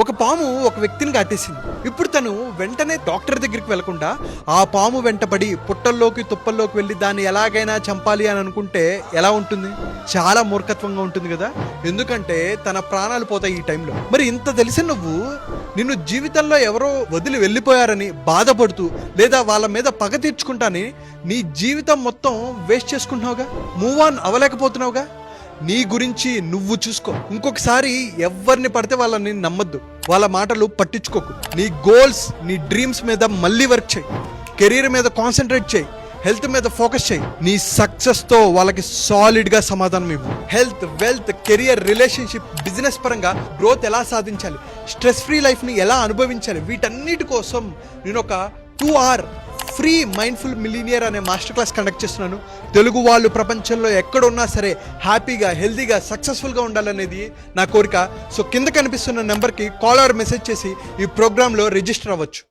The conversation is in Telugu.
ఒక పాము ఒక వ్యక్తిని కాటేసింది. ఇప్పుడు తను వెంటనే డాక్టర్ దగ్గరికి వెళ్లకుండా ఆ పాము వెంటపడి పుట్టల్లోకి తుప్పల్లోకి వెళ్ళి దాన్ని ఎలాగైనా చంపాలి అని అనుకుంటే ఎలా ఉంటుంది? చాలా మూర్ఖత్వంగా ఉంటుంది కదా. ఎందుకంటే తన ప్రాణాలు పోతాయి ఈ టైంలో. మరి ఇంత తెలిసి నువ్వు నిన్ను జీవితంలో ఎవరో వదిలి వెళ్ళిపోయారని బాధపడుతూ లేదా వాళ్ళ మీద పగ తీర్చుకుంటాని నీ జీవితం మొత్తం వేస్ట్ చేసుకుంటున్నావుగా, మూవ్ ఆన్ అవ్వలేకపోతున్నావుగా. నీ గురించి నువ్వు చూసుకో. ఇంకొకసారి ఎవరిని పడితే వాళ్ళని నమ్మద్దు, వాళ్ళ మాటలు పట్టించుకోకు. నీ గోల్స్, నీ డ్రీమ్స్ మీద మళ్ళీ వర్క్ చేయి. కెరీర్ మీద కాన్సన్ట్రేట్ చేయి. హెల్త్ మీద ఫోకస్ చేయి. నీ సక్సెస్ తో వాళ్ళకి సాలిడ్ గా సమాధానం ఇవ్వు. Health, wealth, career, relationship, business పరంగా గ్రోత్ ఎలా సాధించాలి, స్ట్రెస్ ఫ్రీ లైఫ్ ని ఎలా అనుభవించాలి, వీటన్నిటి కోసం నేను ఒక 2 hour ఫ్రీ మైండ్ఫుల్ మిలీనియర్ అనే మాస్టర్ క్లాస్ కండక్ట్ చేస్తున్నాను. తెలుగు వాళ్ళు ప్రపంచంలో ఎక్కడున్నా సరే హ్యాపీగా, హెల్తీగా, సక్సెస్ఫుల్గా ఉండాలనేది నా కోరిక. సో కింద కనిపిస్తున్న నెంబర్కి కాల్ ఆర్ మెసేజ్ చేసి ఈ ప్రోగ్రాంలో రిజిస్టర్ అవ్వచ్చు.